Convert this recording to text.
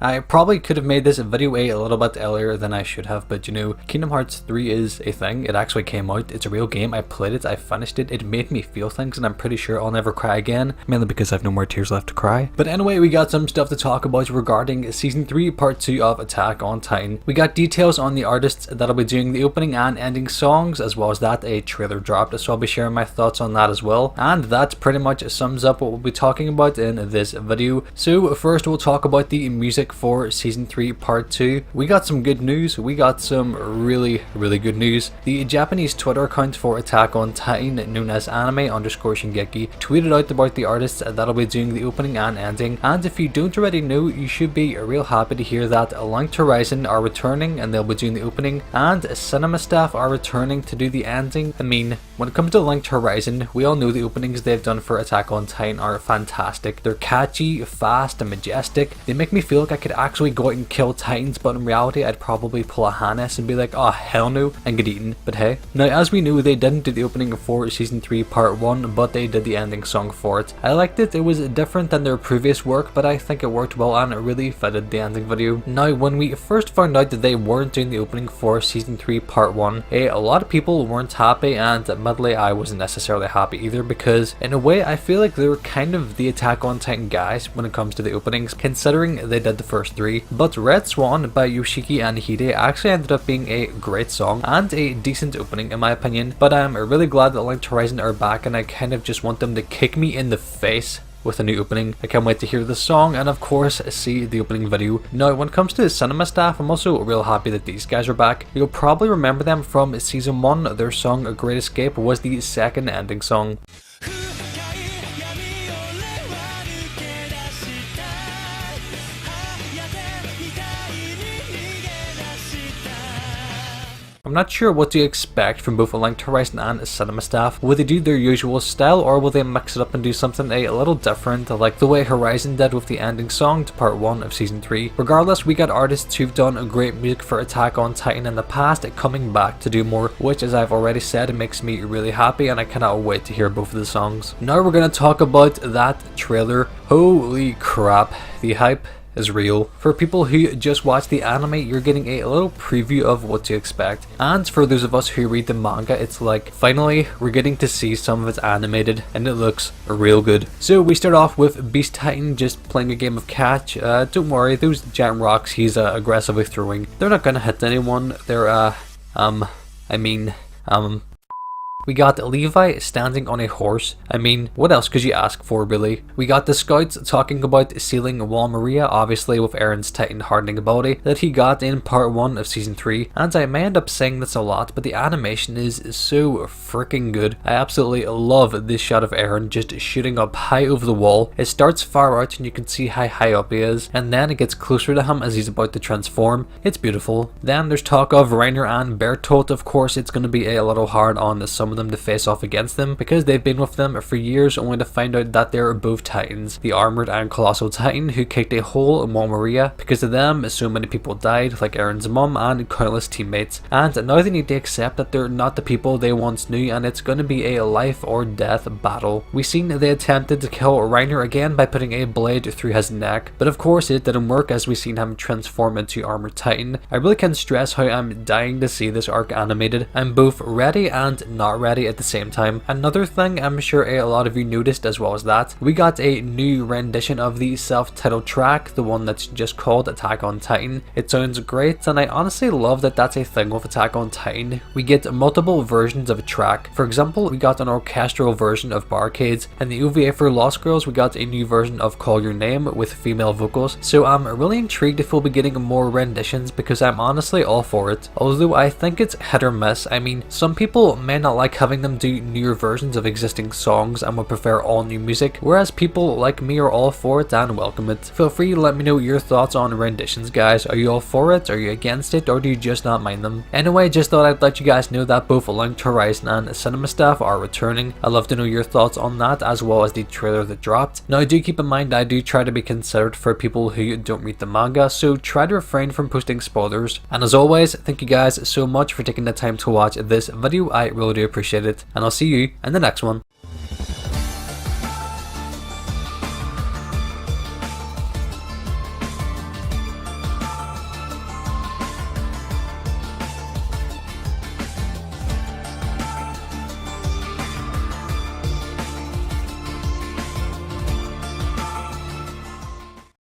I probably could have made this video a little bit earlier than I should have, but you know, Kingdom Hearts 3 is a thing. It actually came out. It's a real game. I played it. I finished it. It made me feel things, and I'm pretty sure I'll never cry again, mainly because I have no more tears left to cry. But anyway, we got some stuff to talk about regarding Season 3 Part 2 of Attack on Titan. We got details on the artists that'll be doing the opening and ending songs, as well as that a trailer dropped, so I'll be sharing my thoughts on that as well. And that pretty much sums up what we'll be talking about in this video. So first we'll talk about the music for Season 3 Part 2. We got some good news. We got some really good news. The Japanese Twitter account for Attack on Titan, known as anime_shingeki, tweeted out about the artists that'll be doing the opening and ending, and if you don't already know, you should be real happy to hear that Linked Horizon are returning and they'll be doing the opening, and cinema staff are returning to do the ending. I mean, when it comes to Linked Horizon, we all know the openings they've done for Attack on Titan are fantastic. They're catchy, fast and majestic. They make me feel like I could actually go out and kill titans, but in reality I'd probably pull a Hannes and be like, oh hell no, and get eaten. But hey, now as we know, they didn't do the opening for Season 3 Part 1, but they did the ending song for it. I liked it. It was different than their previous work, but I think it worked well and it really fitted the ending video. Now when we first found out that they weren't doing the opening for Season 3 Part 1, a lot of people weren't happy, and admittedly I wasn't necessarily happy either, because in a way I feel like they were kind of the Attack on Titan guys when it comes to the openings, considering they did the first three. But Red Swan by Yoshiki and Hide actually ended up being a great song and a decent opening in my opinion, but I'm really glad that Linked Horizon are back, and I kind of just want them to kick me in the face with a new opening. I can't wait to hear the song and of course see the opening video. Now when it comes to the cinema staff, I'm also real happy that these guys are back. You'll probably remember them from Season 1. Their song Great Escape was the second ending song. I'm not sure what to expect from both Linked Horizon and cinema staff. Will they do their usual style, or will they mix it up and do something a little different, like the way Horizon did with the ending song to Part 1 of Season 3? Regardless, we got artists who've done great music for Attack on Titan in the past coming back to do more, which as I've already said, it makes me really happy, and I cannot wait to hear both of the songs. Now we're going to talk about that trailer. Holy crap, the hype is real. For people who just watch the anime, you're getting a little preview of what to expect, and for those of us who read the manga, it's like finally we're getting to see some of it animated and it looks real good. So we start off with Beast Titan just playing a game of catch. Don't worry, those giant rocks he's aggressively throwing, they're not gonna hit anyone. They're we got Levi standing on a horse. I mean, what else could you ask for, really? We got the scouts talking about sealing Wall Maria, obviously with Aaron's Titan hardening ability that he got in Part 1 of Season 3. And I may end up saying this a lot, but the animation is so freaking good. I absolutely love this shot of Aaron just shooting up high over the wall. It starts far out and you can see how high up he is, and then it gets closer to him as he's about to transform. It's beautiful. Then there's talk of Reiner and Bertolt. Of course, it's going to be a little hard on some of them to face off against them, because they've been with them for years, only to find out that they're both Titans, the Armored and Colossal Titan, who kicked a hole in Wall Maria. Because of them, so many people died, like Aaron's mum and countless teammates, and now they need to accept that they're not the people they once knew, and it's going to be a life or death battle. We seen they attempted to kill Reiner again by putting a blade through his neck, but of course it didn't work, as we seen him transform into Armored Titan. I really can't stress how I'm dying to see this arc animated. I'm both ready and not ready at the same time. Another thing I'm sure a lot of you noticed as well as that, we got a new rendition of the self-titled track, the one that's just called Attack on Titan. It sounds great, and I honestly love that that's a thing with Attack on Titan. We get multiple versions of a track. For example, we got an orchestral version of Barcades, and the OVA for Lost Girls we got a new version of Call Your Name with female vocals. So I'm really intrigued if we'll be getting more renditions, because I'm honestly all for it. Although I think it's hit or miss. I mean, some people may not like having them do newer versions of existing songs and would prefer all new music, whereas people like me are all for it and welcome it. Feel free to let me know your thoughts on renditions, guys. Are you all for it? Are you against it? Or do you just not mind them? Anyway, just thought I'd let you guys know that both Linked Horizon and cinema staff are returning. I'd love to know your thoughts on that, as well as the trailer that dropped. Now do keep in mind I do try to be considerate for people who don't read the manga, so try to refrain from posting spoilers. And as always, thank you guys so much for taking the time to watch this video. I really do appreciate it, and I'll see you in the next one.